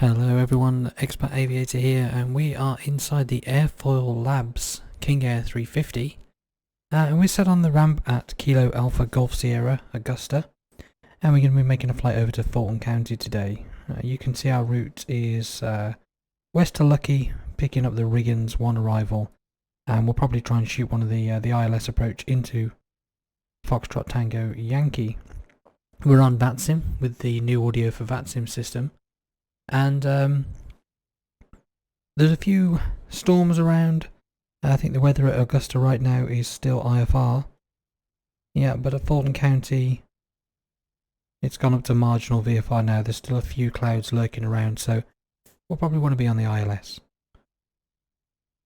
Hello everyone, Expert Aviator here, and we are inside the AirFoilLabs King Air 350, and we're set on the ramp at Kilo Alpha Golf Sierra, Augusta, and we're going to be making a flight over to Fulton County today. You can see our route is west to Lucky, picking up the Riggins 1 arrival, and we'll probably try and shoot one of the ILS approach into Foxtrot Tango Yankee. We're on VATSIM with the new audio for VATSIM system. And there's a few storms around. I think the weather at Augusta right now is still IFR. Yeah, but at Fulton County it's gone up to marginal VFR now. There's still a few clouds lurking around, so we'll probably want to be on the ILS.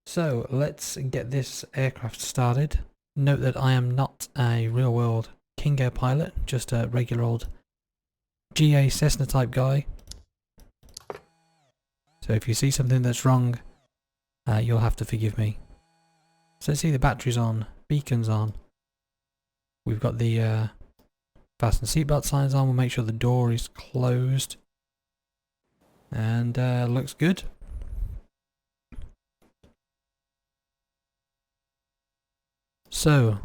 So let's get this aircraft started. Note that I am not a real world King Air pilot, just a regular old GA Cessna type guy. So if you see something that's wrong, you'll have to forgive me. So let's see, the battery's on, beacon's on. We've got the fasten seatbelt signs on. We'll make sure the door is closed. And looks good. So,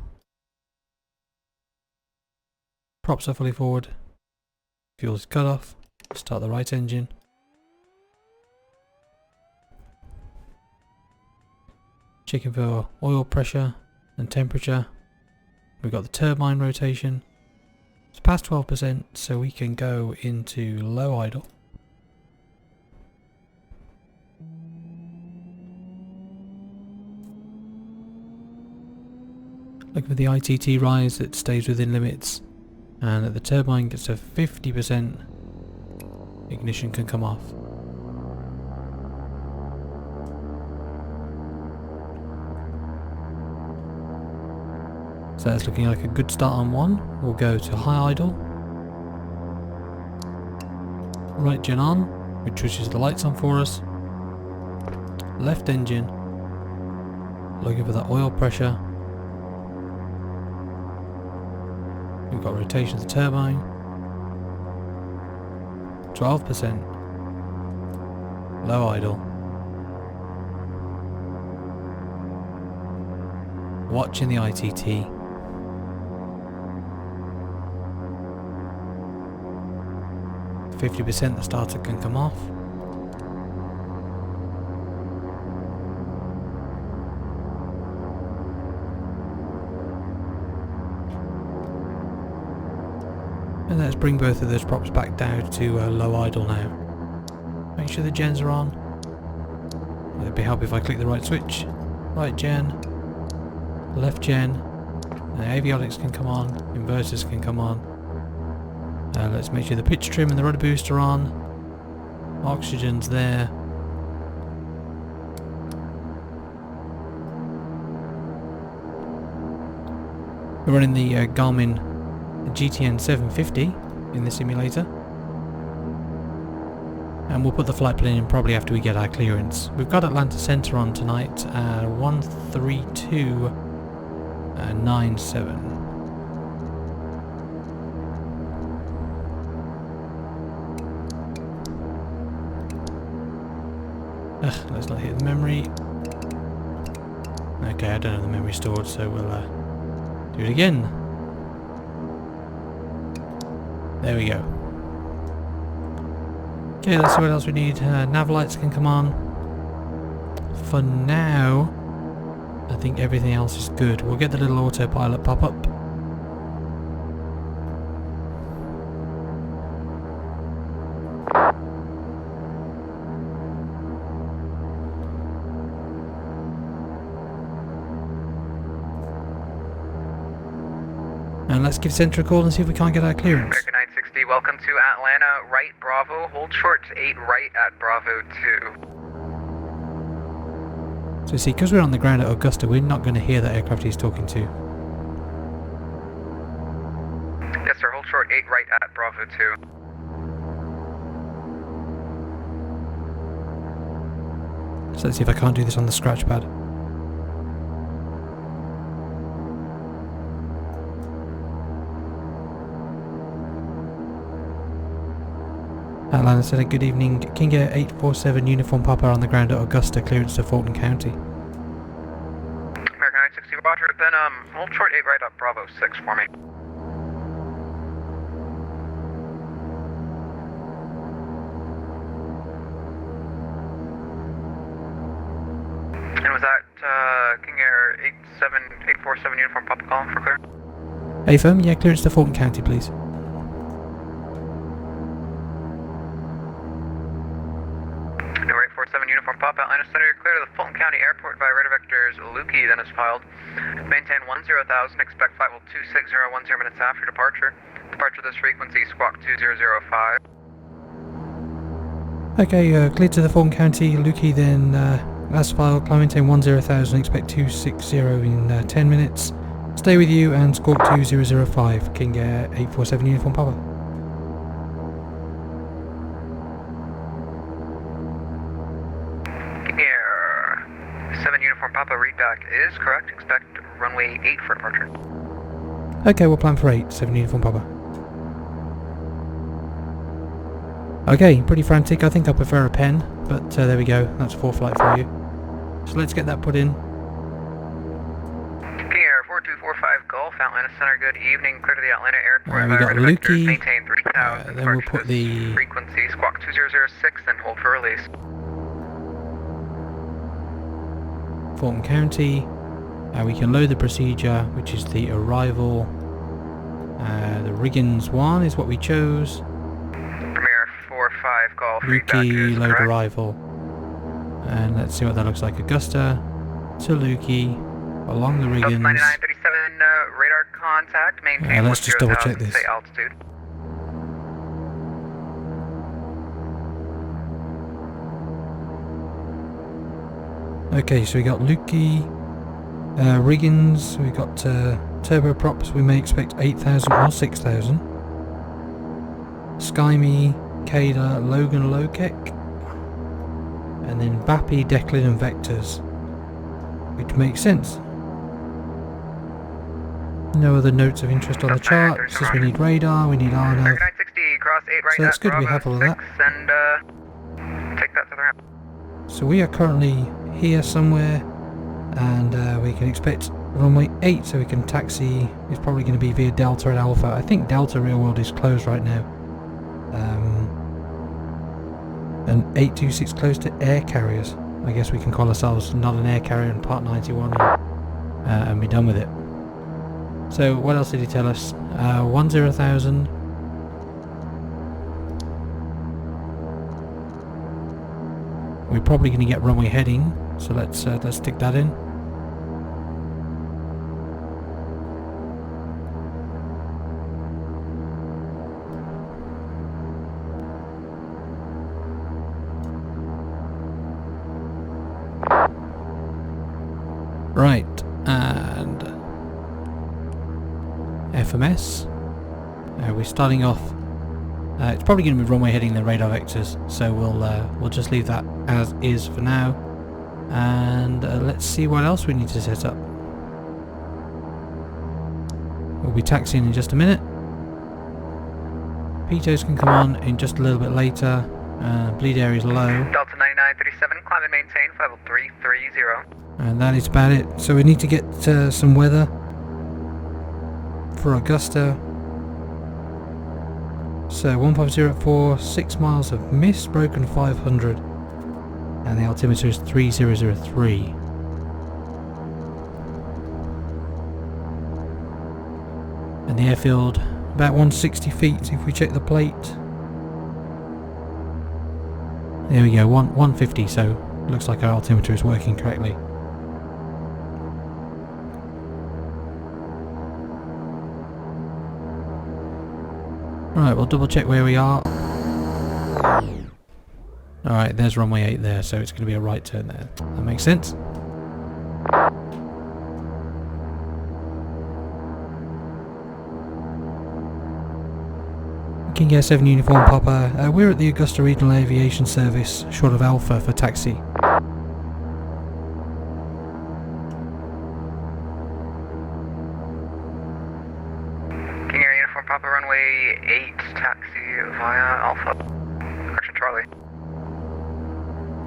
props are fully forward. Fuel's cut off. Start the right engine. Checking for oil pressure and temperature. We've got the turbine rotation. It's past 12%, so we can go into low idle. Looking for the ITT rise that stays within limits, and at the turbine gets to 50%, ignition can come off. So that's looking like a good start on one. We'll go to high idle. Right gen on, which switches the lights on for us. Left engine. Looking for that oil pressure. We've got rotation of the turbine. 12%. Low idle. Watching the ITT. 50%, the starter can come off. And let's bring both of those props back down to low idle now. Make sure the gens are on. It'd be helpful if I click the right switch. Right gen, left gen, and the avionics can come on, inverters can come on. Let's make sure the pitch trim and the rudder boost are on. Oxygen's there. We're running the Garmin GTN 750 in the simulator. And we'll put the flight plan in probably after we get our clearance. We've got Atlanta Center on tonight, 13297. Let's not hit the memory. Okay, I don't have the memory stored, so we'll do it again. There we go. Okay, let's see what else we need. Nav lights can come on. For now, I think everything else is good. We'll get the little autopilot pop up. And let's give Centre a call and see if we can't get our clearance. American 960, welcome to Atlanta, right Bravo, hold short 8 right at Bravo 2. So see, because we're on the ground at Augusta, we're not going to hear that aircraft he's talking to. Yes sir, hold short 8 right at Bravo 2. So let's see if I can't do this on the scratch pad. Atlanta Center, good evening. King Air 847 Uniform Papa on the ground at Augusta, clearance to Fulton County. American 960 Roger, then hold short 8 right up, Bravo 6 for me. And was that King Air 847 Uniform Papa calling for clear? AFM, yeah, clearance to Fulton County, please. No, 847 Uniform Papa, Atlanta Center, you're clear to the Fulton County Airport via radar vectors Lukey, then is filed. Maintain 10,000, expect flight will 26010 minutes after departure. Departure this frequency, squawk 2005. Okay, clear to the Fulton County, Lukey, then as filed, climb maintain 10,000, expect 260 in 10 minutes. Stay with you and squawk 2005, King Air 847 Uniform Papa. King Air 7 Uniform Papa, readback is correct, expect runway 8 for departure. Okay, we'll plan for 8, 7 Uniform Papa. Okay, pretty frantic. I think I prefer a pen, but there we go. That's ForeFlight for you. So let's get that put in. King Air 4245 Gulf, Atlanta Center, good evening. Clear to the Atlanta Airport. We got Lukey. Maintain 3000. Then we'll put the frequency, squawk 2006, then hold for release. Fulton County. We can load the procedure, which is the arrival. The Riggins 1 is what we chose. Premier 45 Golf. Lukey, load correct. arrival. And let's see what that looks like. Augusta to Lukey, along the Riggins. 9937 radar contact. Maintain let's just double check 10,000, this. Say altitude. Okay, so we got Lukey, Riggins, we got turboprops, we may expect 8,000 or 6,000. Skyme, Cada, Logan Lokek, and then Bappy, Declan and Vectors, which makes sense. No other notes of interest on the chart. It says we need radar, we need RNAV. 960, cross 8 right So that's at good, we Bravo have all of that. 6, and take that to the ramp. So we are currently here somewhere, and we can expect runway 8, so we can taxi. It's probably going to be via Delta and Alpha. I think Delta real world is closed right now. And 826 close to air carriers. I guess we can call ourselves not an air carrier and Part 91 and be done with it. So what else did he tell us? 10,000. We're probably going to get runway heading, so let's stick that in. Right, and FMS. We're starting off. It's probably going to be runway heading the radar vectors, so we'll just leave that as is for now, and let's see what else we need to set up. We'll be taxiing in just a minute. Pitos can come on in just a little bit later. Bleed area is low. Delta 9937, climb and maintain level 330. And that is about it. So we need to get some weather for Augusta. So 1504, 6 miles of mist, broken 500, and the altimeter is 3003. And the airfield about 160 feet if we check the plate. There we go, 150, so looks like our altimeter is working correctly. Right, we'll double check where we are. Alright, there's runway 8 there, so it's going to be a right turn there. That makes sense. King Air 7 Uniform Papa, we're at the Augusta Regional Aviation Service, short of Alpha for taxi. King Air Uniform Papa, runway 8, taxi via Alpha.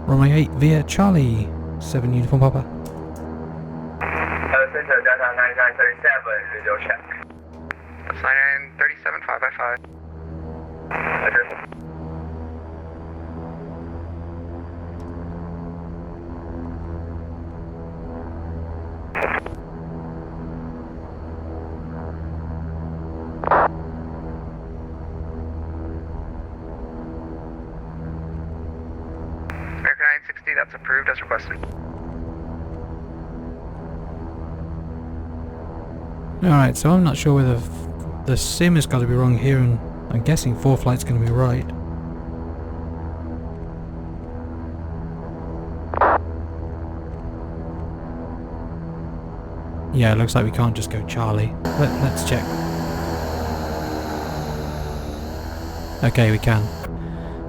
Runway 8 via Charlie, 7 Uniform Papa. Center Delta 9937, visual check. That's 9937, 5 by 5. Address. American 960, that's approved as requested. Alright, so I'm not sure whether the sim has got to be wrong here, and I'm guessing ForeFlight's going to be right. Yeah, it looks like we can't just go Charlie. Let's check. Okay, we can.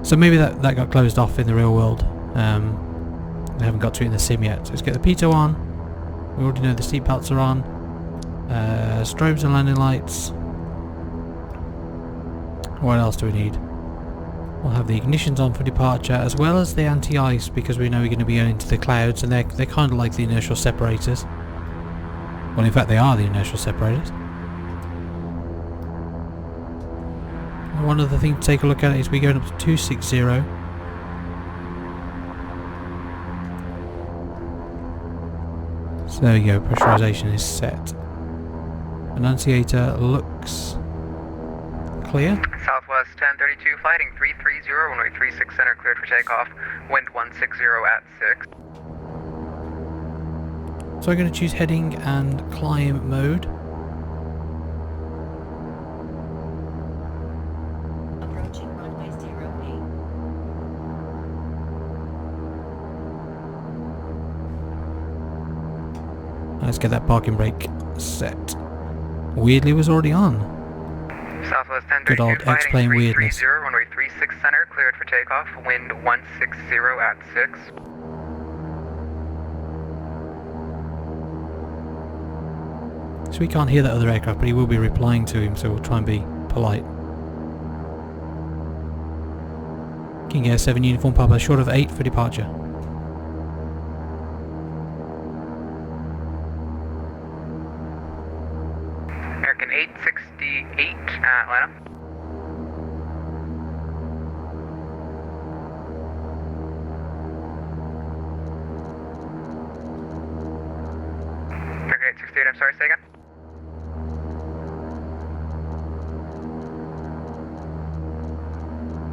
So maybe that got closed off in the real world. We haven't got to it in the sim yet. So let's get the pitot on. We already know the seat belts are on. Strobes and landing lights. What else do we need? We'll have the ignitions on for departure, as well as the anti-ice, because we know we're going to be going into the clouds, and they're kind of like the inertial separators. Well, in fact, they are the inertial separators. One other thing to take a look at is we're going up to 260. So there we go, pressurization is set. Annunciator looks clear. Southwest 1032, flighting 330, runway 36 center, cleared for takeoff, wind 160 at 6. So I'm going to choose heading and climb mode. Approaching runway 08. Let's get that parking brake set. Weirdly was already on. Southwest 1032, Good old flighting X-plane 330, weirdness. runway 36 center, cleared for takeoff, wind 160 at 6. So we can't hear that other aircraft, but he will be replying to him, so we'll try and be polite. King Air 7 Uniform Papa, short of 8 for departure. American 868, Atlanta. American 868, I'm sorry, say again?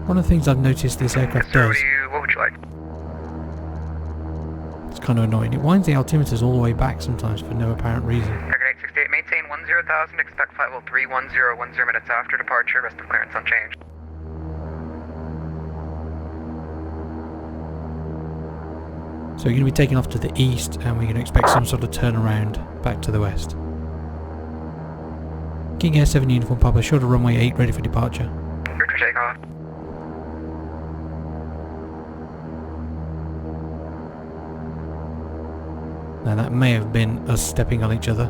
One of the things I've noticed this aircraft Sir, does, what would you like? it's kind of annoying, it winds the altimeters all the way back sometimes for no apparent reason. American 868, maintain 10,000, expect flight level 310, 10 minutes after departure, rest of clearance unchanged. So we're going to be taking off to the east, and we're going to expect some sort of turnaround back to the west. King Air 7 Uniform Papa, short of runway 8, ready for departure. Cleared for takeoff. Now that may have been us stepping on each other.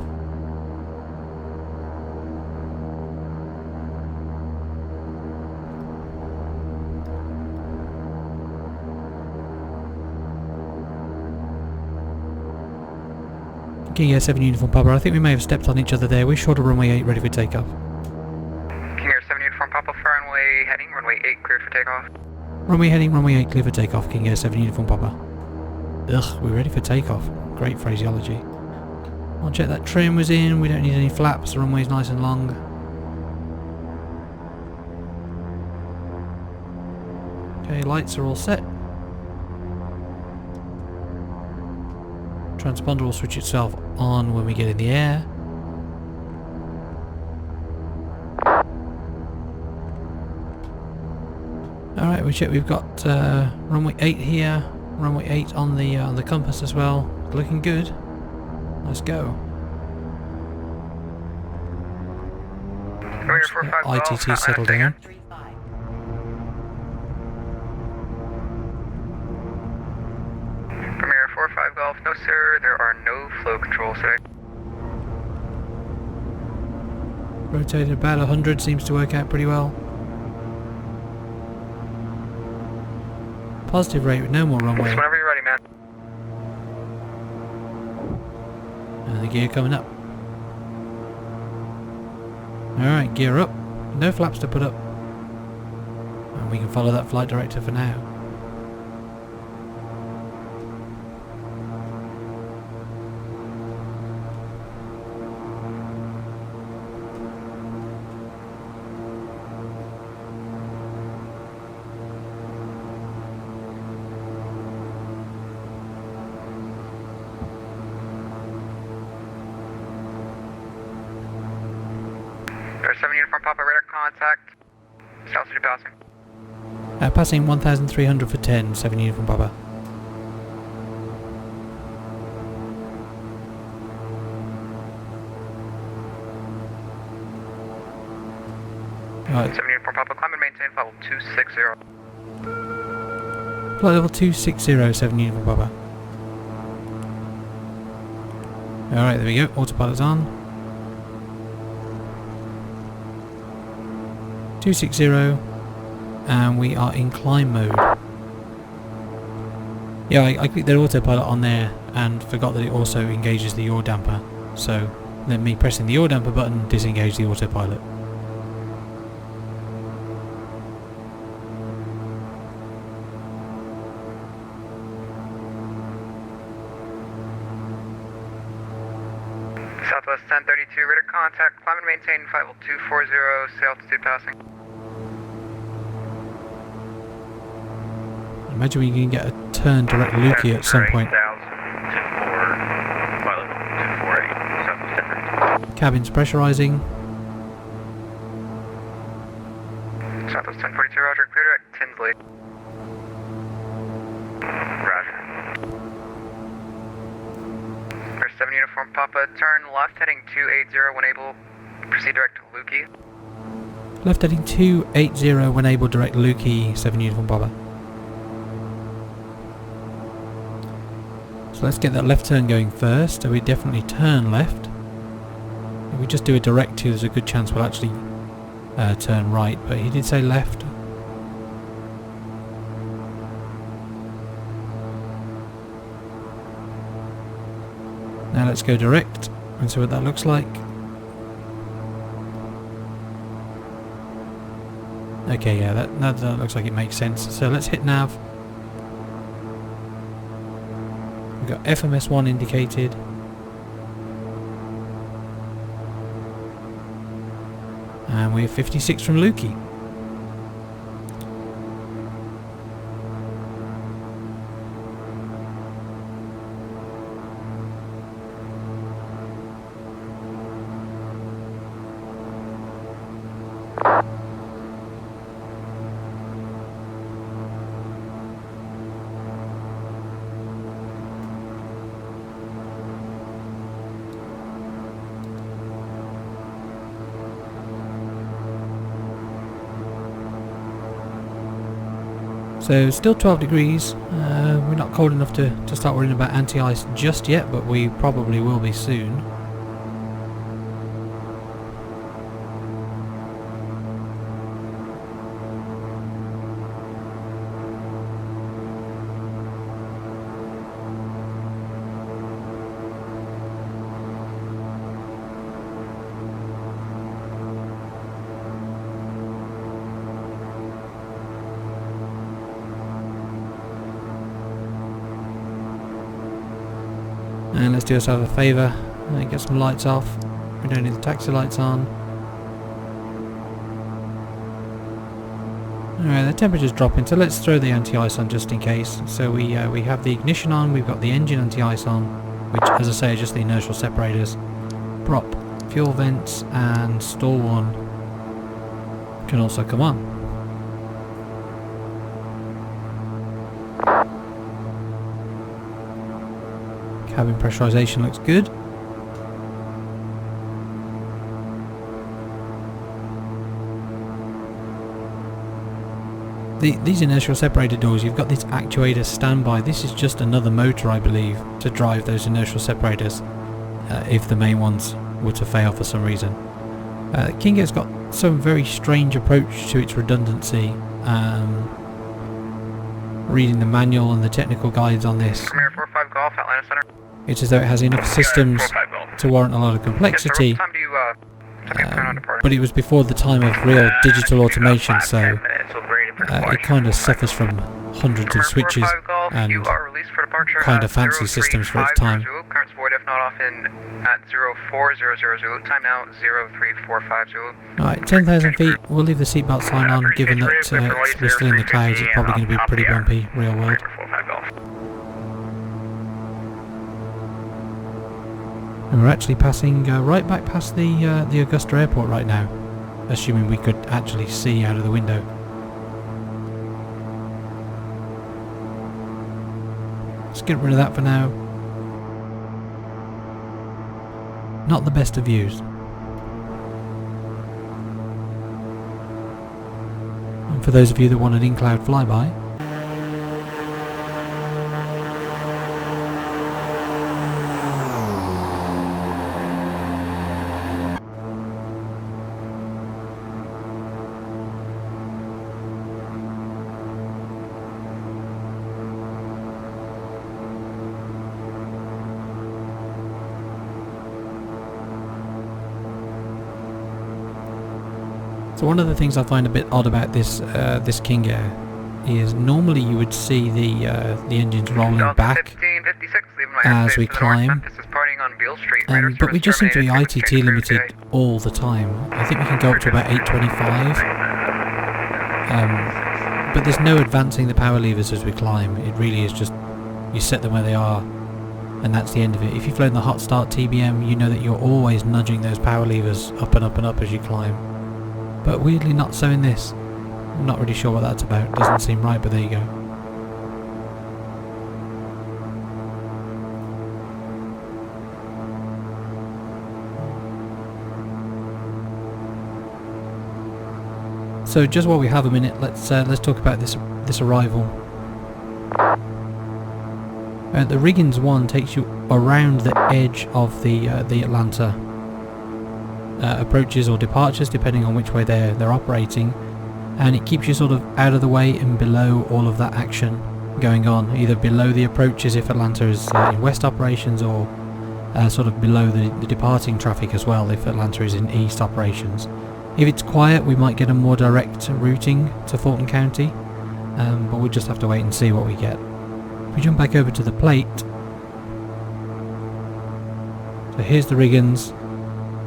King Air 7 Uniform Papa, I think we may have stepped on each other there. We're short of runway 8, ready for takeoff. King Air 7 Uniform Papa, for runway heading, runway 8 cleared for takeoff. Runway heading, runway 8, clear for takeoff. King Air 7 Uniform Papa. Ugh, we're ready for takeoff. Great phraseology. I'll check that trim was in, we don't need any flaps, the runway's nice and long. Okay, lights are all set. Transponder will switch itself on when we get in the air. Alright, we check we've got runway 8 here, runway 8 on the compass as well. Looking good. Let's go. Premier 45 Golf, ITT settle down. 35. Premier 45 Golf, no sir, there are no flow controls today. Rotated about 100, seems to work out pretty well. positive rate with no more runway. Just whenever you're ready, man. And the gear coming up. Alright, gear up. No flaps to put up. And we can follow that flight director for now. There's 7 uniform Papa radar contact. South City passing. Passing 1,300 for 10, 7 uniform Papa. Right. 7 uniform Papa, climb and maintain flight level 260. Flight level 260, 7 uniform Papa. Alright, there we go, autopilot's on. 260, and we are in climb mode. Yeah, I clicked the autopilot on there and forgot that it also engages the yaw damper. So then me pressing the yaw damper button disengaged the autopilot. Southwest 1032 radar contact, climb and maintain flight level 240, say altitude passing. Imagine we can get a turn direct Lukey at some point. Cabin's pressurizing. Southwest 1042, roger, clear direct Tinsley. Roger. There's 7 uniform Papa, turn left heading 280 when able, proceed direct to Lukey. Left heading 280 when able, direct Lukey, 7 uniform Papa. So let's get that left turn going first. So we definitely turn left. If we just do a direct 2, there's a good chance we'll actually turn right, but he did say left. Now let's go direct and see what that looks like. Okay, yeah, that looks like it makes sense. So let's hit nav. We've got FMS1 indicated. And we're 56 from Lukey. So still 12 degrees, we're not cold enough to start worrying about anti-ice just yet, but we probably will be soon. And let's do ourselves a favour and get some lights off. We don't need the taxi lights on. Alright, the temperature's dropping, so let's throw the anti-ice on just in case. So we have the ignition on, we've got the engine anti-ice on, which, as I say, are just the inertial separators. Prop, fuel vents, and stall 1 can also come on. Cabin pressurization looks good. These inertial separator doors, you've got this actuator standby. This is just another motor, I believe, to drive those inertial separators if the main ones were to fail for some reason. King Air's got some very strange approach to its redundancy. reading the manual and the technical guides on this, Premier 45 Golf, Atlanta Center. it's as though it has enough systems 45 Golf. to warrant a lot of complexity. Yes, sir, what time do you plan on departing? But it was before the time of real digital automation, so 10 minutes, we'll be ready for it deploy. kind of suffers from hundreds of switches 45 Golf, and you are released for departure kind at of fancy systems for its time. 0350 Current void if not off in at 0400 Zulu. Time now 0345 Zulu. Alright, 10,000 feet, we'll leave the seatbelt sign on, given that we're still in the clouds, it's probably going to be pretty bumpy, real world. 45 Golf. And we're actually passing right back past the Augusta airport right now, assuming we could actually see out of the window. Let's get rid of that for now. Not the best of views. And for those of you that want an in-cloud flyby, so one of the things I find a bit odd about this this King Air is normally you would see the engines rolling back 1556, as we climb, but we just seem to be ITT limited all the time. I think we can go up to about 825, but there's no advancing the power levers as we climb. It really is just you set them where they are and that's the end of it. If you've flown the hot start TBM, you know that you're always nudging those power levers up and up and up as you climb. But weirdly not so in this. I'm not really sure what that's about. Doesn't seem right, but there you go. So just while we have a minute, let's talk about this arrival. The Riggins one takes you around the edge of the Atlanta approaches or departures, depending on which way they're operating, and it keeps you sort of out of the way and below all of that action going on, either below the approaches if Atlanta is in west operations, or sort of below the departing traffic as well if Atlanta is in east operations. If it's quiet, we might get a more direct routing to Fulton County, but we'll just have to wait and see what we get. If we jump back over to the plate, so here's the Riggins.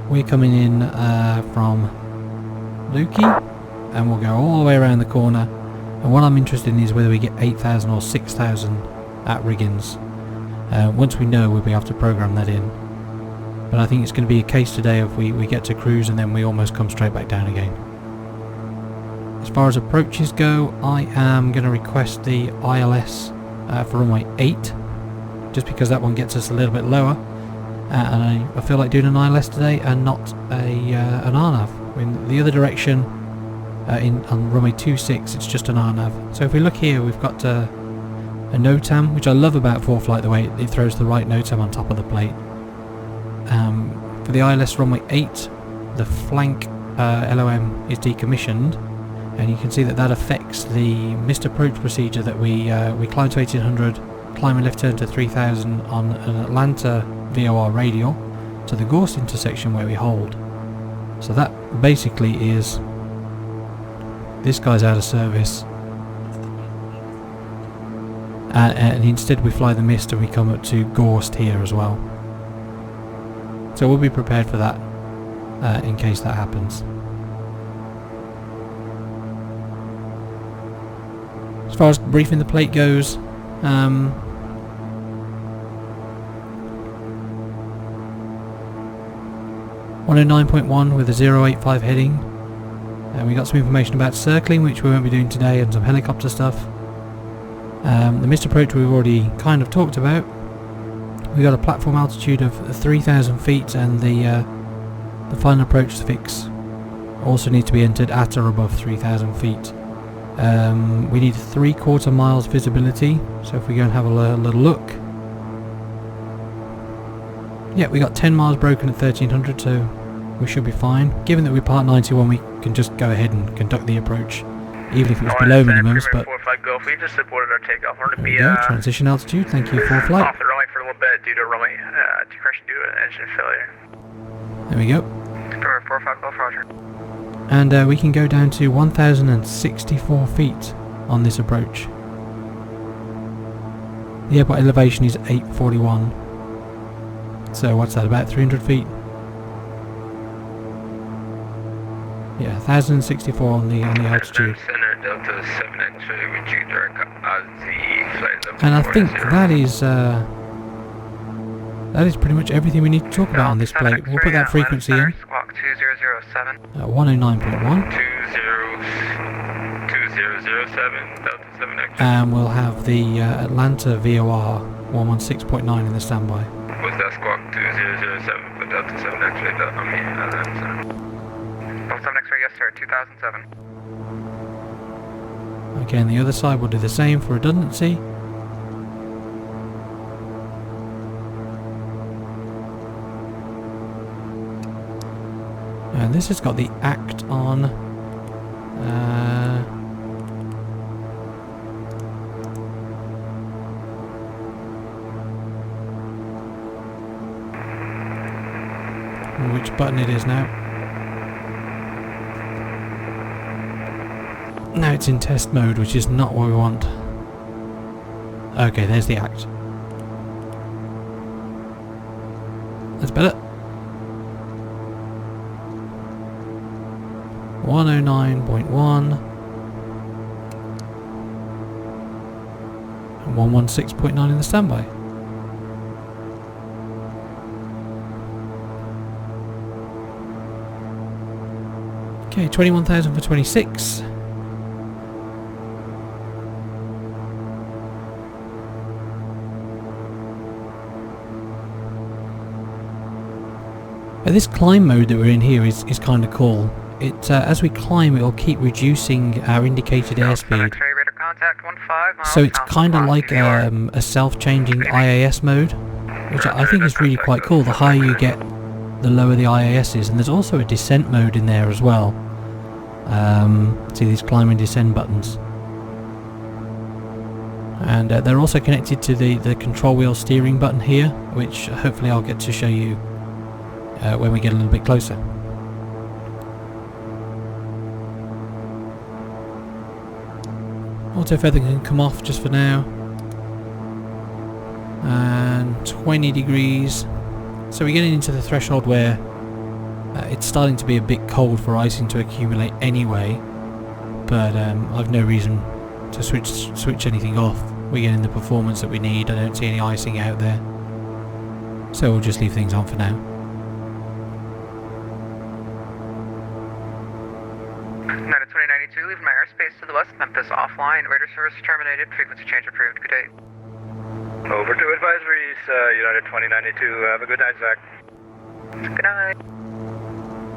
We're coming in from Lukey, and we'll go all the way around the corner, and what I'm interested in is whether we get 8,000 or 6,000 at Riggins. Once we know, we'll be able to program that in, but I think it's going to be a case today of we get to cruise and then we almost come straight back down again. As far as approaches go, I am going to request the ILS for runway 8, just because that one gets us a little bit lower. And I feel like doing an ILS today and not an RNAV. In the other direction, on runway 26, it's just an RNAV. So if we look here, we've got a NOTAM, which I love about ForeFlight, the way it throws the right NOTAM on top of the plate. For the ILS runway 8, the flank LOM is decommissioned, and you can see that affects the missed approach procedure that we climb to 1800, climb and left turn to 3000 on an Atlanta VOR radial to the Gorst intersection where we hold. So that basically is this guy's out of service, and instead we fly the mist and we come up to Gorst here as well. So we'll be prepared for that in case that happens. As far as briefing the plate goes, 109.1 with a 085 heading, and we got some information about circling, which we won't be doing today, and some helicopter stuff. The missed approach we've already kind of talked about. We got a platform altitude of 3,000 feet, and the final approach fix also needs to be entered at or above 3,000 feet. We need 3/4 miles visibility, so if we go and have a little look, yeah, we got 10 miles broken at 1300, so we should be fine. Given that we're part 91, we can just go ahead and conduct the approach even if it was below minimums, but ForeFlight Golf, we just supported our takeoff. We're going to be there we go, transition altitude, thank you ForeFlight. off the runway for a little bit due to runway decompression due to an engine failure. There we go. Confirm 45 Golf, roger. And we can go down to 1,064 feet on this approach. The airport elevation is 841. So what's that, about 300 feet? Yeah, 1,064 on the altitude. And I think that is pretty much everything we need to talk about on this plate. We'll put that frequency in. Squawk 2007. 109.1. 2007, Delta 7X. And we'll have the Atlanta VOR 116.9 in the standby. Was that squawk 2007 for Delta 7 X-ray, Atlanta? Delta 7 X-ray, yes sir, 2007. Okay, and the other side will do the same for redundancy. And this has got the ACT on. Which button it is now. Now it's in test mode, which is not what we want. Okay, there's the ACT. That's better. 109.1 and 116.9 in the standby. Okay, 21,000 for 26. This climb mode that we're in here is kind of cool. It as we climb, it will keep reducing our indicated airspeed. So it's kind of like a self-changing IAS mode, which I think is really quite cool. The higher you get, the lower the IAS is, and there's also a descent mode in there as well. See these climb and descend buttons, and they're also connected to the control wheel steering button here, which hopefully I'll get to show you when we get a little bit closer. Auto feather can come off just for now, and 20 degrees. So we're getting into the threshold where it's starting to be a bit cold for icing to accumulate anyway, but I've no reason to switch anything off. We're getting the performance that we need. I don't see any icing out there, so we'll just leave things on for now. United 2092, leaving my airspace to the west, Memphis offline, radar service terminated, frequency change approved, good day. Over to advisories, United 2092, have a good night, Zach. Good night.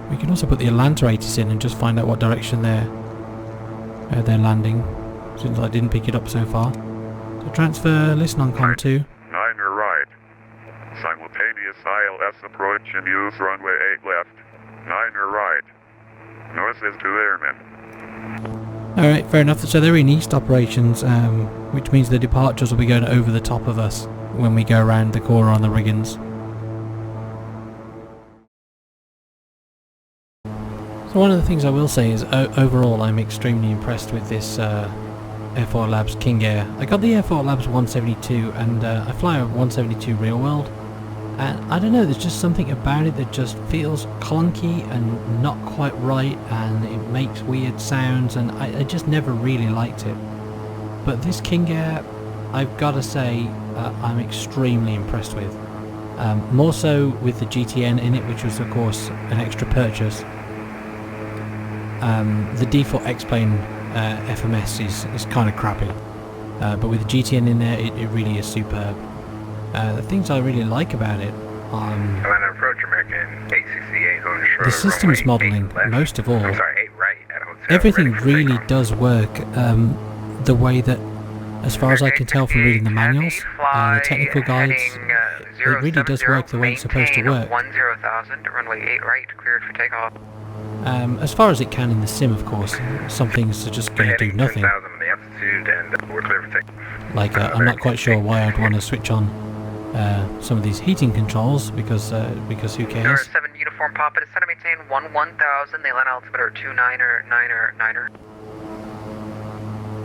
We can also put the Atlanta 80s in and just find out what direction they're landing, since I didn't pick it up so far. So transfer, listen on COM 2. 9 or right. Simultaneous ILS approach and use runway 8 left. 9 or right. North is to airmen. Alright, fair enough. So they're in east operations, which means the departures will be going over the top of us when we go around the corner on the riggins. So one of the things I will say is overall I'm extremely impressed with this AirFoilLabs King Air. I got the AirFoilLabs 172 and I fly a 172 real world, and I don't know, there's just something about it that just feels clunky and not quite right, and it makes weird sounds, and I just never really liked it. But this King Air, I've got to say, I'm extremely impressed with. More so with the GTN in it, which was of course an extra purchase. The default X-Plane FMS is kind of crappy, but with the GTN in there, it really is superb. The things I really like about it, the systems modelling, most of all. Everything really does work the way that, as far as I can tell from reading the manuals and the technical guides, it really does work the way it's supposed to work. 10,000, runway 8 right, cleared for takeoff. as far as it can in the sim, of course. Some things are just going to do nothing. 10,000 in the altitude, and we're clear for takeoff. Like, I'm not quite sure why I'd want to switch on some of these heating controls, because who cares? Number 7 Uniform Papa, descend and maintain 1000, they land altimeter 29er.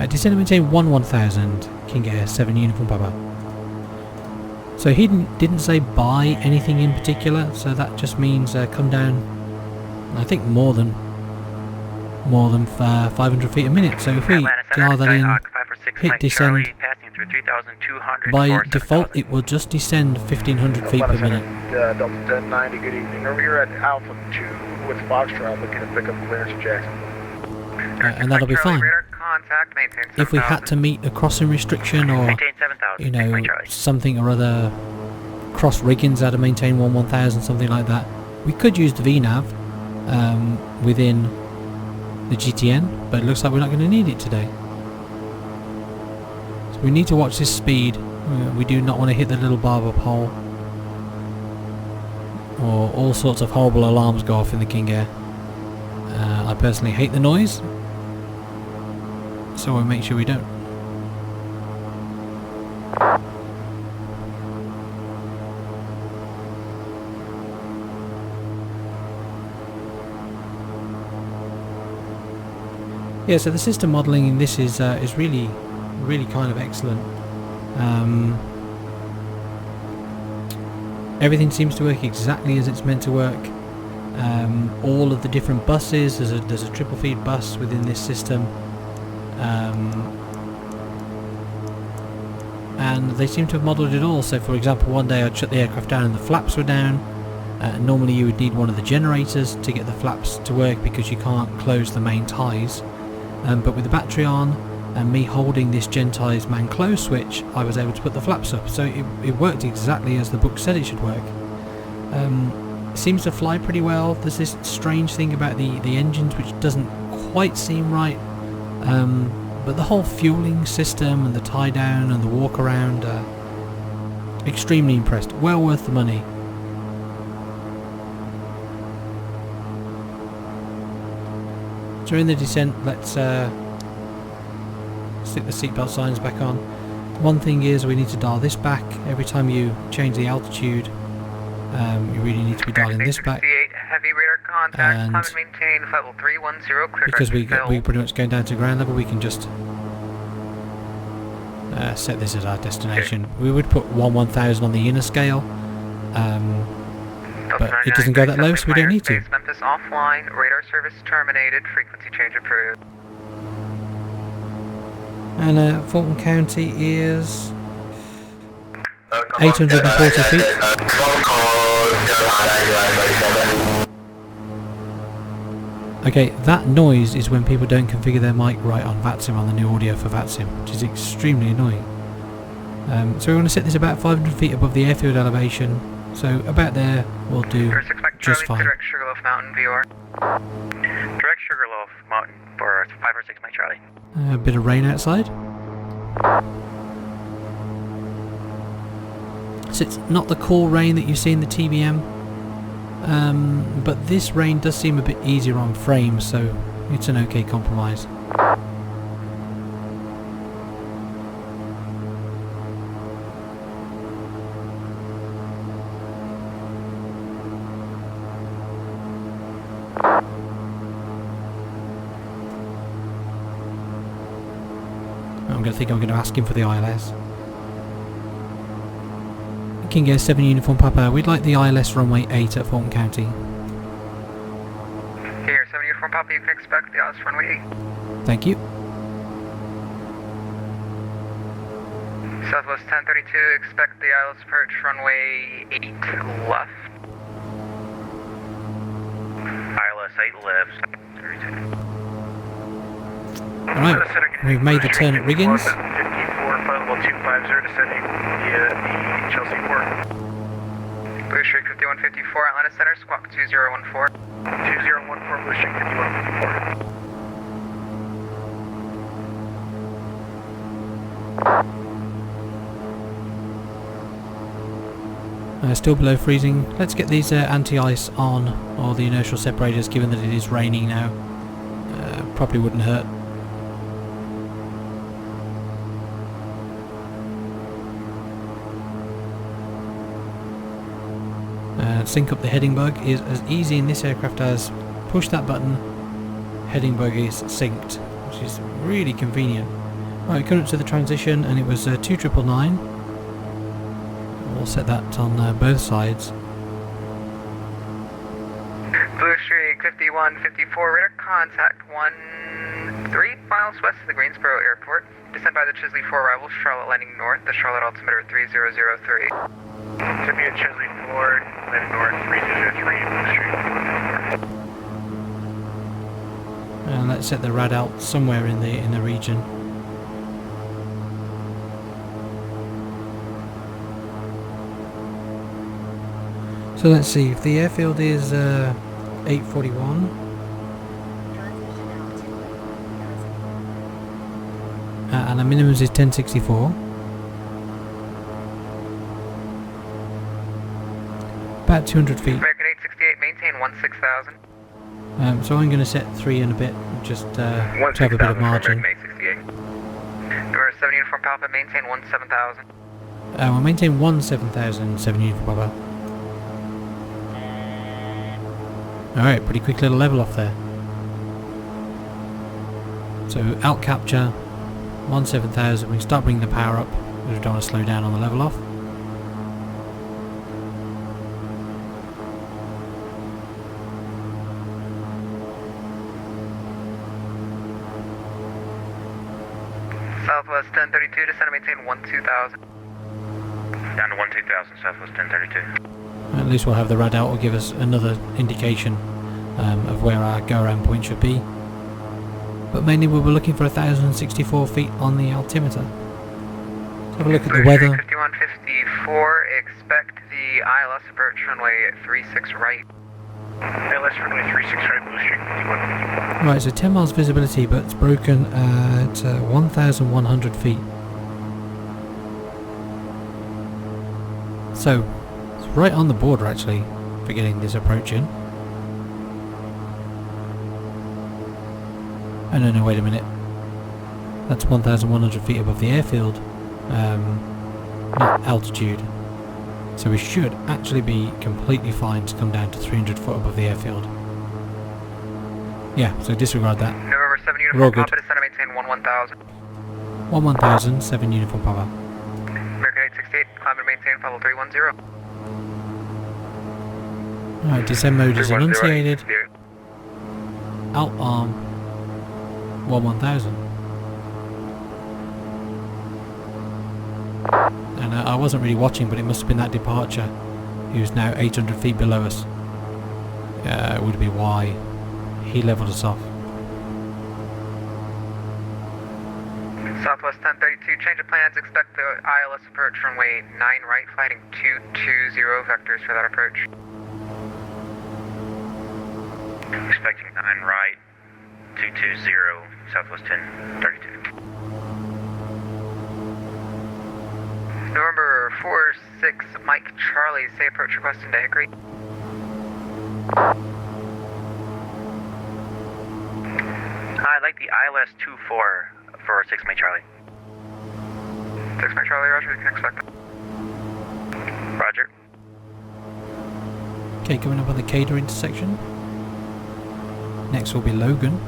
Descend and maintain 1000, King Air 7 Uniform Papa. So he didn't say buy anything in particular, so that just means come down, I think more than 500 feet a minute. So if we dial that in, hit descend, by default it will just descend 1500 feet per minute. Delta 1090, good evening. Remember, you're at Alpha 2 with Foxtrot looking to pick up clearance at Jackson. And that'll be fine. Radar contact, maintain If we had to meet a crossing restriction, or maintain 7,000, you know, something or other, cross riggings out of maintain 1000, something like that, we could use the VNAV within the GTN, but it looks like we're not going to need it today. So we need to watch this speed. We do not want to hit the little barber pole, or all sorts of horrible alarms go off in the King Air. I personally hate the noise, so we'll make sure we don't. Yeah, so the system modelling in this is really kind of excellent. Everything seems to work exactly as it's meant to work. All of the different buses, there's a triple feed bus within this system, and they seem to have modelled it all. So for example, one day I'd shut the aircraft down and the flaps were down. Normally you would need one of the generators to get the flaps to work, because you can't close the main ties. But with the battery on and me holding this gen ties man close switch, I was able to put the flaps up. So it worked exactly as the book said it should work. It seems to fly pretty well. There's this strange thing about the engines which doesn't quite seem right. But the whole fueling system and the tie down and the walk around, extremely impressed. Well worth the money. During the descent, let's stick the seatbelt signs back on. One thing is, we need to dial this back. Every time you change the altitude, you really need to be dialing this back. Heavy radar contact, And climb and maintain level 310, clear because we fill. pretty much going down to ground level, we can just set this as our destination. We would put 1000 on the inner scale, but it doesn't go that low, so we don't need to. Memphis offline, radar service terminated, frequency change approved. And Fulton County is 840 feet. Okay, that noise is when people don't configure their mic right on VATSIM, on the new audio for VATSIM, which is extremely annoying. So we want to set this about 500 feet above the airfield elevation, so about there will do just fine. Direct Sugarloaf Mountain VR. Direct Sugarloaf Mountain for 546 Mike Charlie. A bit of rain outside. So it's not the cool rain that you see in the TBM, but this rain does seem a bit easier on frames, so it's an okay compromise. I'm going to ask him for the ILS. King Air 7 Uniform Papa, we'd like the ILS runway 8 at Fulton County. Here, 7 Uniform Papa, you can expect the ILS runway 8. Thank you. Southwest 1032, expect the ILS approach runway 8 left. ILS 8 left. 32. Alright, we've made the turn at riggings. 54, flight level 250, descending via the Chelsea port. Blue Streak 5154, Atlanta Center, squawk 2014. 2014, Blue Streak 5154. Still below freezing. Let's get these anti-ice on, or the inertial separators, given that it is raining now. Probably wouldn't hurt. Sync up the heading bug is as easy in this aircraft as push that button, heading bug is synced, which is really convenient. Right, coming up to the transition, and it was 2999. We'll set that on both sides. Blue Streak 5154, radar contact 13 miles west of the Greensboro Airport. Descend by the Chisley 4 arrival, Charlotte landing north, the Charlotte altimeter 3003. Send me a Chisley 4, then north 303, Blue Street. And let's set the rad out somewhere in the region. So let's see, if the airfield is 841, and the minimum is 1064. About 200 feet. American 868, maintain 16,000. So I'm going to set 3 and a bit, just to have a bit of margin. American 868. Number 7 uniform Papa, maintain 17,000. We'll maintain 17,000, 7 uniform Papa. Alright, pretty quick little level off there. So out capture, 17,000, we can start bringing the power up, because we don't want to slow down on the level off. Southwest 1032, descend and maintain 12,000. Down to 12,000, Southwest 1032. At least we'll have the rad out, will give us another indication of where our go-around point should be. But mainly we were looking for 1,064 feet on the altimeter. Let's have a look at the weather. 5154, expect the ILS approach runway 36 right. ILS runway 36 right, Blue Street 5154. Right, so 10 miles visibility, but it's broken at 1,100 feet. So, it's right on the border actually, for getting this approach in. Oh no, wait a minute. That's 1,100 feet above the airfield, not altitude. So we should actually be completely fine to come down to 300 foot above the airfield. Yeah, so disregard that. November 7 We're all uniform good. Papa, descend and maintain 11,000. 11,000, 7 uniform Papa. American 868, climb and maintain level 310. Alright, descend mode is 310, enunciated. yeah. Out arm 11,000. And I wasn't really watching, but it must have been that departure. He was now 800 feet below us. It would be why he leveled us off. Southwest 1032, change of plans, expect the ILS approach runway 9 right, flighting 220 vectors for that approach. Expecting 9 right, 220, Southwest 1032. November 46, Mike Charlie, say approach request into Hickory. I'd like the ILS 24 for 6 Mike Charlie. 6 Mike Charlie, roger, you can expect it. Roger. Okay, coming up on the Cater intersection. Next will be Logan.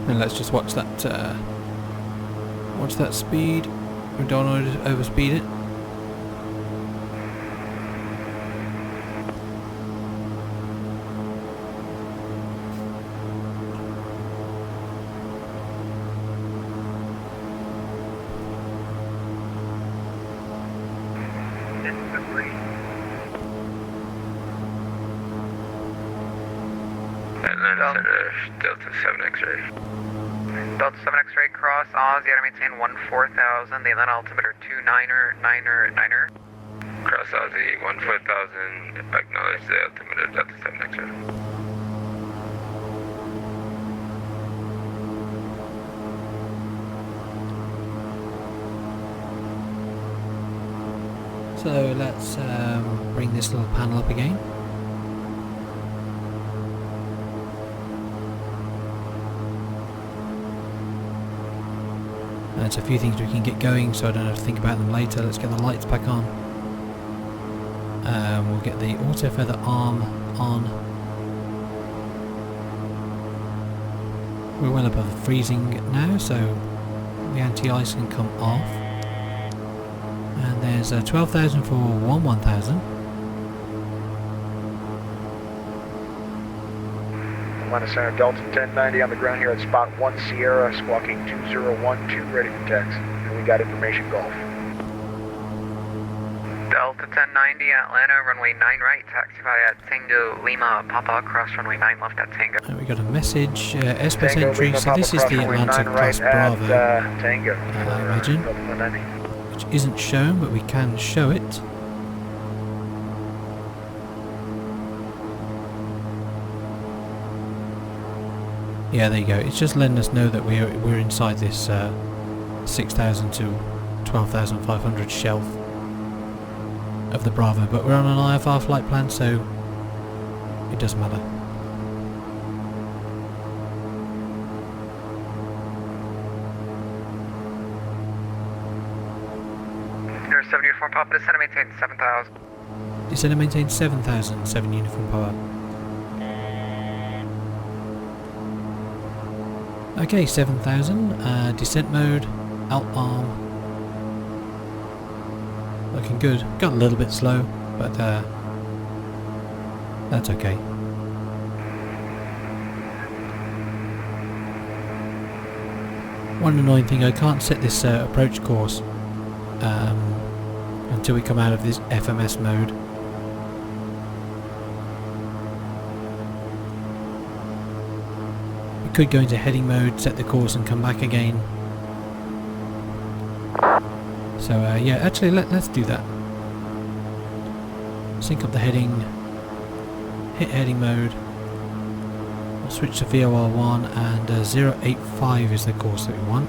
And let's just watch that speed. We don't want to overspeed it. Delta 7 X-ray. Delta 7 X-ray cross Oz, you gotta maintain 14,000, the Atlanta altimeter 29er. Cross Aussie 14,000, acknowledge the altimeter Delta 7 X-ray. So let's bring this little panel up again. There's a few things we can get going so I don't have to think about them later. Let's get the lights back on. We'll get the auto feather arm on. We're well above freezing now, so the anti-ice can come off. And there's 12,000 for 1,000. Atlanta Center, Delta 1090 on the ground here at spot 1 Sierra, squawking 2012, ready for text. And we got information Golf. Delta 1090 Atlanta, runway 9 right, taxi via Tango Lima Papa, cross runway 9 left at Tango. We got a message, Espas Tango, entry, Lima, so Papa, this is cross the runway Atlantic 9 plus right Bravo, at, Tango. I imagine, Delta 190. which isn't shown, but we can show it. Yeah, there you go. It's just letting us know that we're inside this 6,000 to 12,500 shelf of the Bravo, but we're on an IFR flight plan, so it doesn't matter. You're 7 uniform Papa, descend and maintain 7,000. Descend and maintain 7,000, 7 uniform power. Okay, 7,000, descent mode, alt arm, looking good. Got a little bit slow, but that's okay. One annoying thing, I can't set this approach course until we come out of this FMS mode. Could go into heading mode, set the course and come back again. So yeah, actually let's do that. Sync up the heading, hit heading mode, we'll switch to VOR1 and 085 is the course that we want.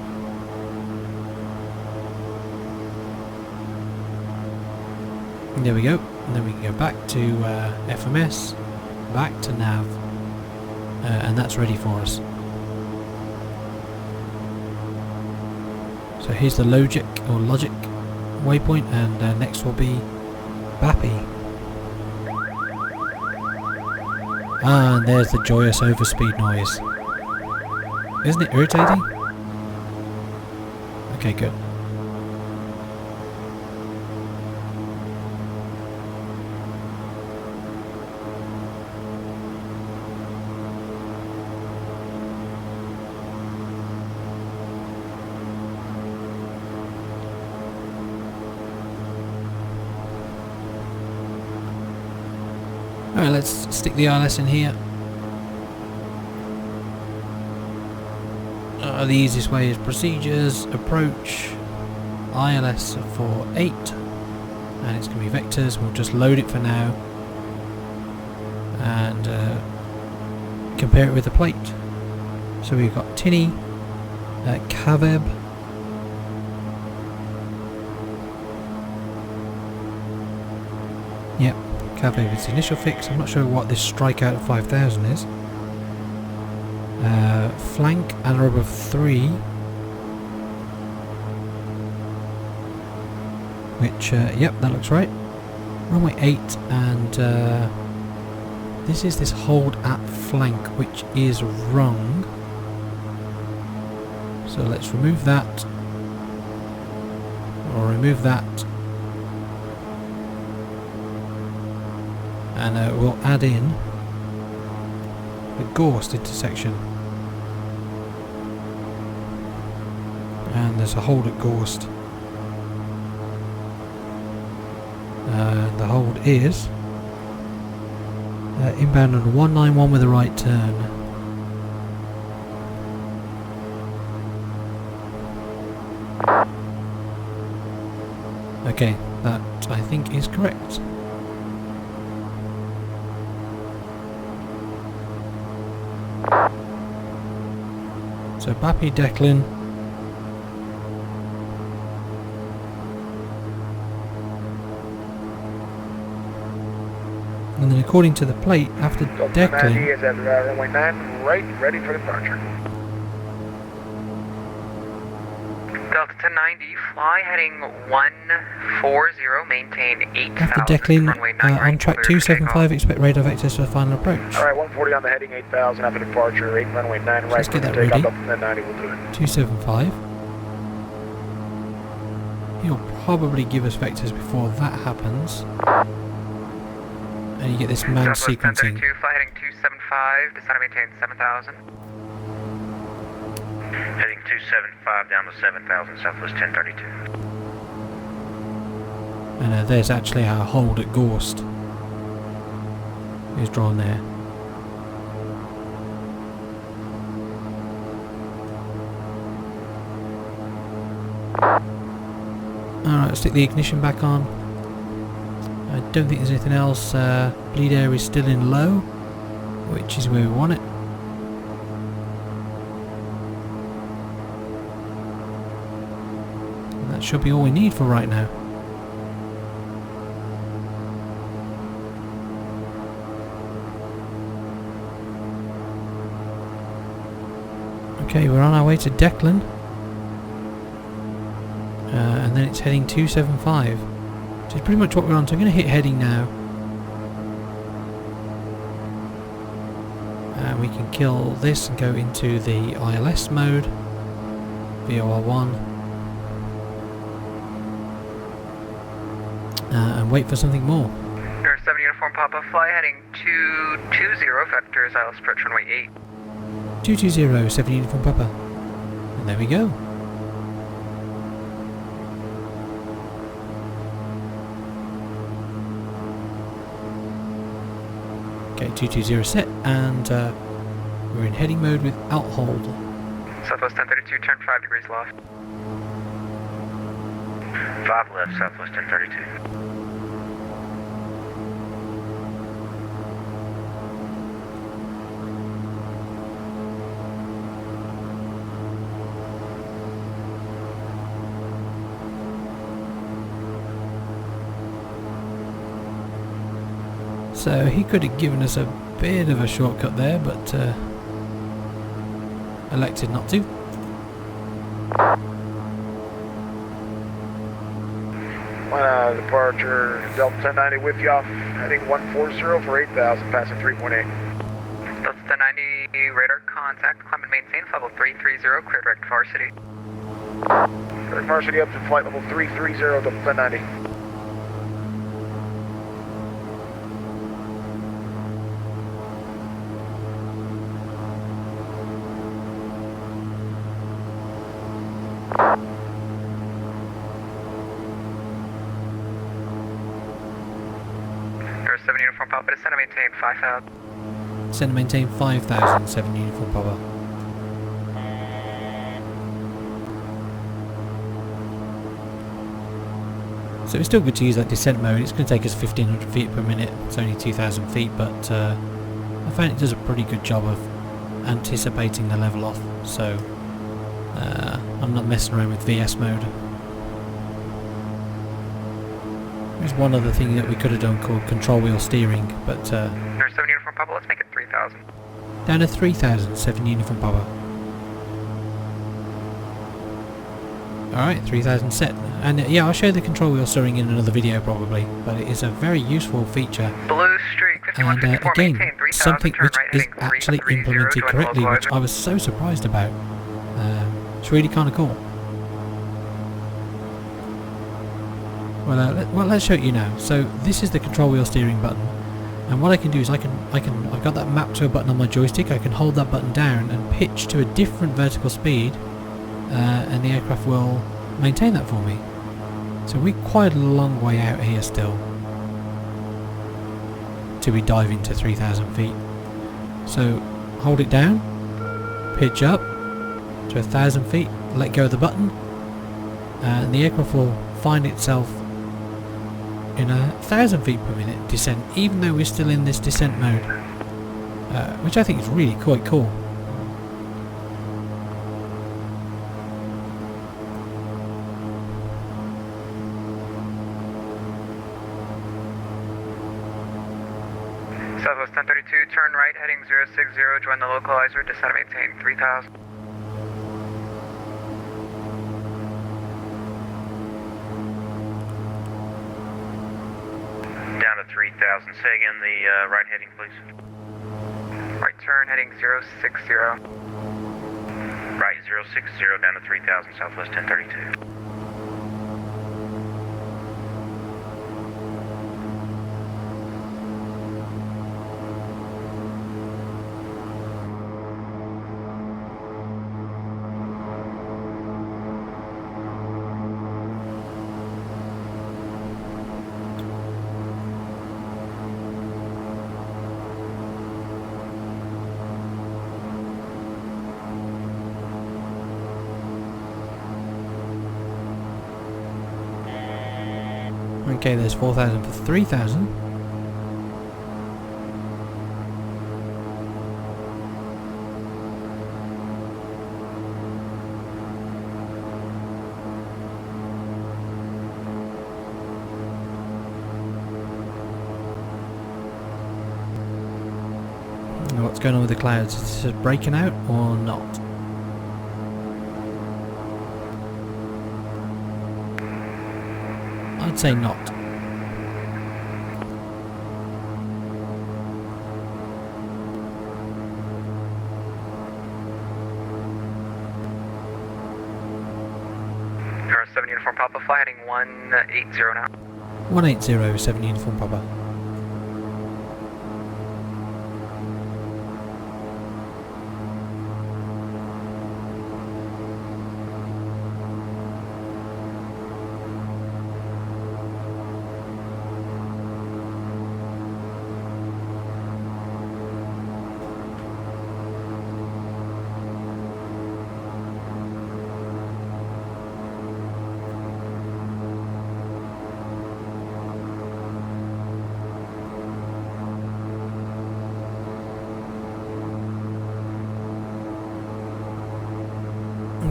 And there we go, and then we can go back to FMS, back to nav, and that's ready for us. So here's the logic waypoint, and next will be Bappy. Ah, and there's the joyous overspeed noise. Isn't it irritating? Okay, good. Alright, let's stick the ILS in here. The easiest way is procedures, approach, ILS for 8, and it's going to be vectors. We'll just load it for now and compare it with the plate. So we've got Tinny, Kaveb, yep, Kaveb is the initial fix. I'm not sure what this strikeout of 5,000 is. Flank and rub of 3, which yep, that looks right. Runway 8, and this is this hold at flank, which is wrong. So let's remove that, or remove that, and we'll add in the Gorst intersection. And there's a hold at Gorst. The hold is inbound on 191 with a right turn. Okay, that I think is correct. So Bappy Declan. And then according to the plate, after Delta 90 Declan, is at runway 9 right, ready for departure. Delta 1090, fly heading 140, maintain 8,000. after Declan, runway 9 right, on track clear for 275, expect radar vectors for the final approach. Alright, 140 on the heading, 8,000 after departure, 8 runway 9 right. Let's get that Takeoff, ready. Delta 1090 will do it. 275. He'll probably give us vectors before that happens. And you get this manned Southwest sequencing. 1032, fly heading 275, descend and maintain 7,000. Heading 275 down to 7,000, Southwest 1032. And there's actually our hold at Gorst. Is drawn there. Alright, let's stick the ignition back on. I don't think there's anything else. Bleed air is still in low, which is where we want it. And that should be all we need for right now. Okay, we're on our way to Declan. And then it's heading 275. Which is pretty much what we're on, so I'm going to hit heading now. And we can kill this and go into the ILS mode. VOR1. And wait for something more. Air 7 uniform Papa, fly heading 220, vectors, ILS approach runway 8. 220, 7 uniform Papa. And there we go. Okay, 220 set, and we're in heading mode without hold. Southwest 1032, turn 5 degrees left. 5 left, Southwest 1032. So he could have given us a bit of a shortcut there, but elected not to. Departure, Delta 1090 with you off, heading 140 for 8,000, passing 3.8. Delta 1090, radar contact, climb and maintain, flight level 330, clear direct varsity. Direct varsity up to flight level 330, Delta 1090. Air 7 uniform Papa, descend and maintain 5,000. Send and maintain 5,000, 7 uniform Papa. So it's still good to use that descent mode. It's going to take us 1,500 feet per minute. It's only 2,000 feet, but I find it does a pretty good job of anticipating the level off. So I'm not messing around with VS mode. There's one other thing that we could have done called control wheel steering, but Air 7 uniform Papa, let's make it 3,000. down to 3,000, 7 uniform Papa. Alright, 3,000 set. And yeah, I'll show the control wheel steering in another video probably, but it is a very useful feature. Blue streak, And 5154, again, maintain 3,000, something turn which right is heading actually 330, implemented join correctly, close which wide. I was so surprised about. It's really kind of cool. Well, let's show it you now. So this is the control wheel steering button, and what I can do is I've got that mapped to a button on my joystick. I can hold that button down and pitch to a different vertical speed, and the aircraft will maintain that for me. So we're quite a long way out here still till we dive into 3,000 feet. So hold it down, pitch up to 1,000 feet, let go of the button, and the aircraft will find itself in 1,000 feet per minute descent, even though we're still in this descent mode, which I think is really quite cool. Southwest 1032, turn right, heading 060, join the localizer, descend and maintain 3000. Down to 3,000. Say again the right heading, please. Right turn, heading 060. Right, 060 down to 3,000, Southwest 1032. Okay, there's 4,000 for 3,000. What's going on with the clouds? Is it breaking out or not? I'd say not. North 7 Uniform Papa, fly heading 180 now. 180, 7 Uniform Papa.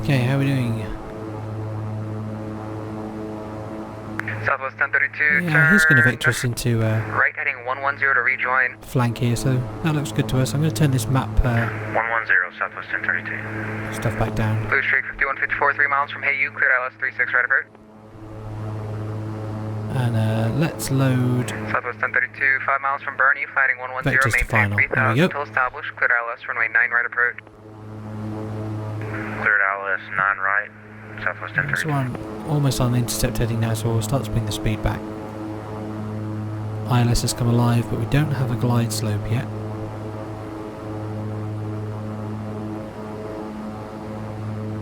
Okay, how are we doing? Southwest 1032, Yeah, turn he's going to vector us into right heading 110 to rejoin. flank here, so that looks good to us. I'm going to turn this map 110, Southwest 1032. stuff back down. Blue Streak 5154, 3 miles from Hey You, cleared ILS 36 right approach. And let's load Southwest 1032, 5 miles from Bernie, flighting 110, vectors to maintain final. There we 3000 go. until established, cleared ILS runway 9 right approach. Cleared ILS 9 right, Southwest So 1032. we're almost on intercept heading now, so we'll start to bring the speed back. ILS has come alive, but we don't have a glide slope yet.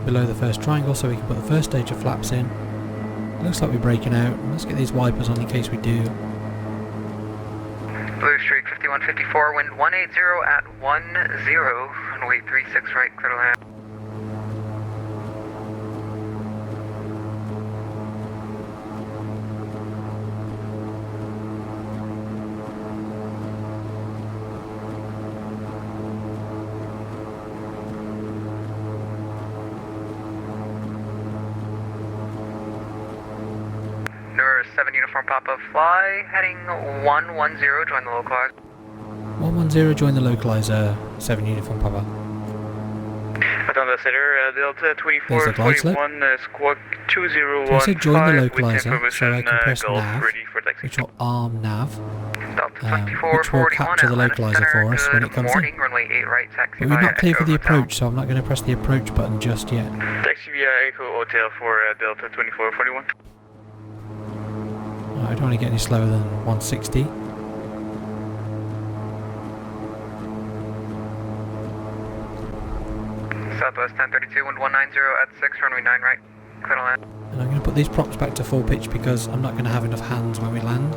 Below the first triangle, so we can put the first stage of flaps in. Looks like we're breaking out. Let's get these wipers on in case we do. Blue Streak 5154, wind 180 at 10, runway 36 right, clear to land. Number 7 Uniform Papa, fly heading 110, join the localizer. 110, join the localizer, 7 Uniform Papa. Attends, Cedar, Delta There's the glide slope. 2441, squawk 2015. So I said join the with localizer, so I information, can press Gulf nav, ready for taxi. which will arm nav. which will capture the localizer for us when it comes in. Runway 8 right, taxi But we're not clear for the Hotel. approach, so I'm not going to press the approach button just yet. Taxi via Echo Hotel for Delta 2441. I don't want to get any slower than 160. Southwest 1032, wind 190 at 6, runway 9 right, clear to land. And I'm going to put these props back to full pitch because I'm not going to have enough hands when we land.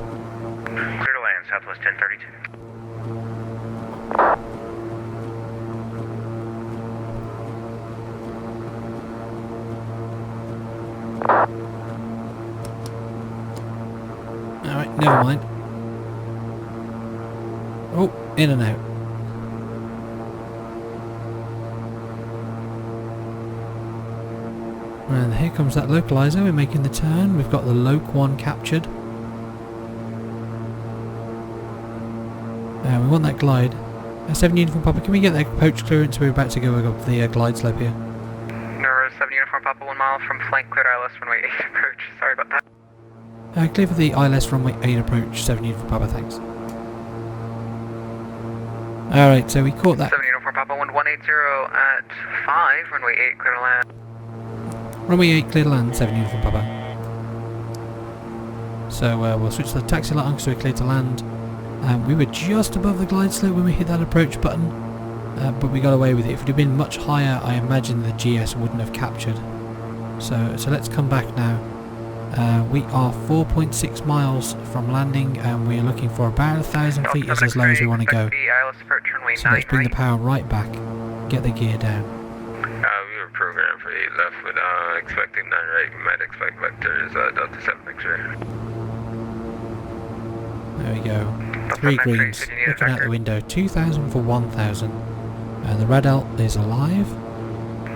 Clear to land, Southwest 1032. Alright, never mind. Oh, in and out. And here comes that localizer, we're making the turn, we've got the Loc 1 captured. And we want that glide. 7 uniform Papa, can we get that approach clearance? We're about to go up the glide slope here. Number 7 uniform Papa, 1 mile from flank, cleared ILS, runway 8 approach, sorry about that. Clear for the ILS runway 8 approach, 7 uniform Papa, thanks. Alright, so we caught that. 7 uniform Papa, wind 180 at 5, runway 8, clear to land. Runway 8 clear to land, 7 uniform Papa. So we'll switch the taxi light on so we're clear to land. We were just above the glide slope when we hit that approach button, but we got away with it. If it had been much higher, I imagine the GS wouldn't have captured. So let's come back now. We are 4.6 miles from landing and we are looking for about 1,000 feet is as low as we want to go. So let's bring the power right back, get the gear down. We were programmed for 8 left with expecting 9 right. We might expect vectors Delta 7 X-ray. There we go. 3 greens, looking out the window, 2,000 for 1,000. And the red alt is alive.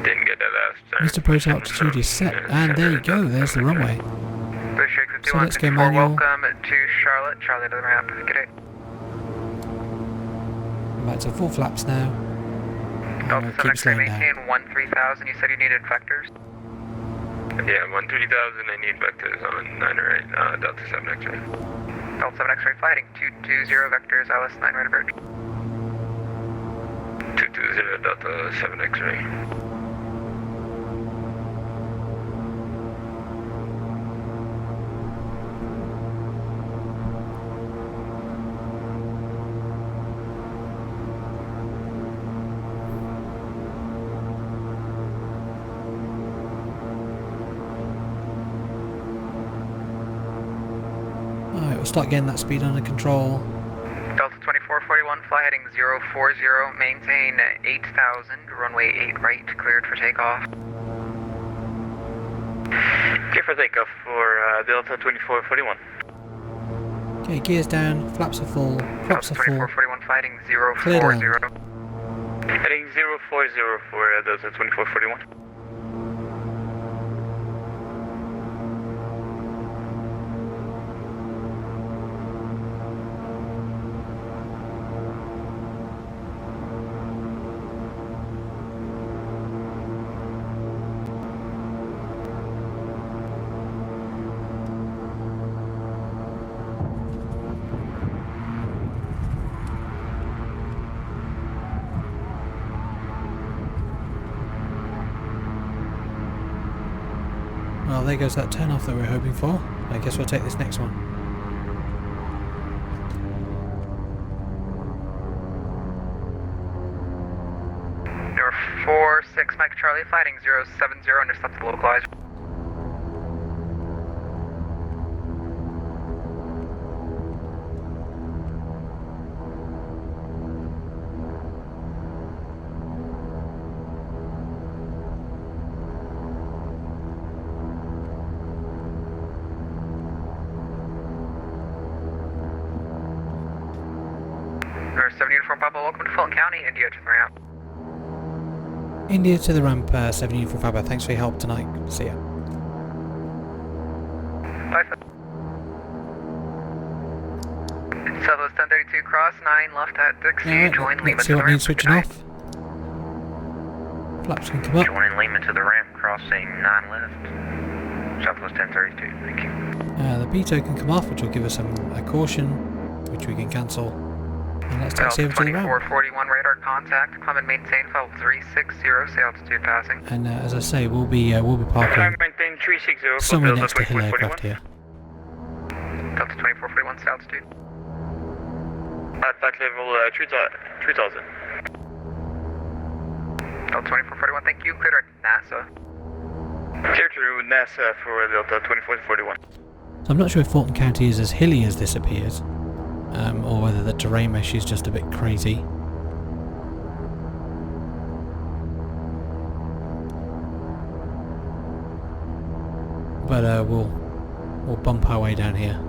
Didn't get that last time. Mr. Pro's altitude is set, and there you go, there's the runway. So let's go manual. Welcome to Charlotte, Charlie to the ramp, good day. Back to full flaps now. And we'll keep slowing down. Maintain 13,000, you said you needed vectors? Yeah, 13,000, I need vectors on 9 right, Delta 7 X-ray. Delta 7 X-ray flighting, 220 vectors, ILS 9 right approach. 220 Delta 7 X-ray. Alright, we'll start getting that speed under control. Delta 2441, fly heading 040, maintain 8,000, runway 8 right, cleared for takeoff. Clear for takeoff for Delta 2441. Okay, gears down, flaps are full, props are full. 2441, fly heading Clear 040. land. Heading 040 for Delta 2441. Well, there goes that turn off that we were hoping for. I guess we'll take this next one. Number 46, Mike Charlie, flighting 070, intercept the localizer. Number 7 uniform Papa, welcome to Fulton County, India to the ramp. India to the ramp, 7 uniform Faber. Thanks for your help tonight. See ya. Bye. Southwest 1032, cross 9 left at Dixie, join Lima Let's to see the what ramp. needs switching off. Flaps can come up. Joining Lima to the ramp, crossing 9 left. Southwest 1032, thank you. The Beto can come off, which will give us a caution, which which we can cancel. And let's taxi over to the ramp. 2441 radar contact. Climb and maintain level 360. Say altitude passing. And as I say, we'll be parking Maintain 360. somewhere next to Hill Aircraft here. Delta 2441 to altitude. At that level 3000. Delta 2441, thank you. Clear direct NASA. Clear to NASA for Delta 2441. So I'm not sure if Fulton County is as hilly as this appears, or whether the terrain mesh is just a bit crazy. But we'll bump our way down here.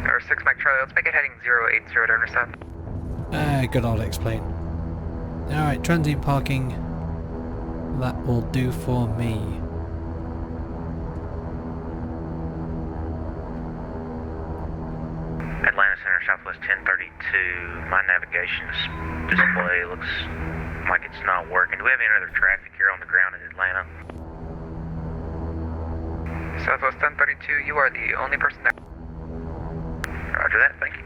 Or 6 Mike Charlie, let's make it heading 080 to intercept. Good old explain. Alright, transient parking. That will do for me. Atlanta Center, Southwest 1032. My navigation display looks like it's not working. Do we have any other traffic here on the ground in Atlanta? Southwest 1032, you are the only person there. Roger that, thank you.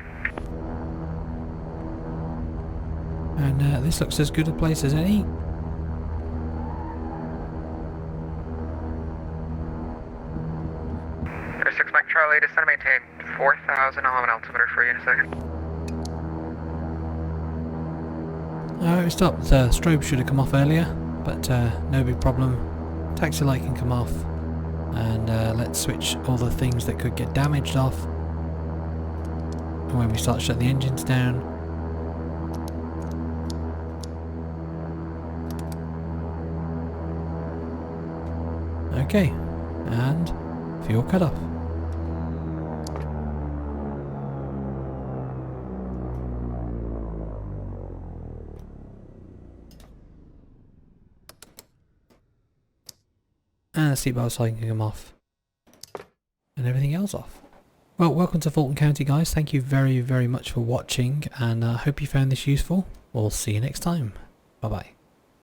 And this looks as good a place as any. There's 6 Mike Charlie, descend and maintain 4000. I'll have an altimeter for you in a second. Alright, stopped. Strobe should have come off earlier, but no big problem. Taxi light can come off. And let's switch all the things that could get damaged off. And when we start shut the engines down. Okay, and fuel cut off. And the seatbelt light can come off. And everything else off. Well, welcome to Fulton County, guys. Thank you very, very much for watching, and I hope you found this useful. We'll see you next time. Bye-bye.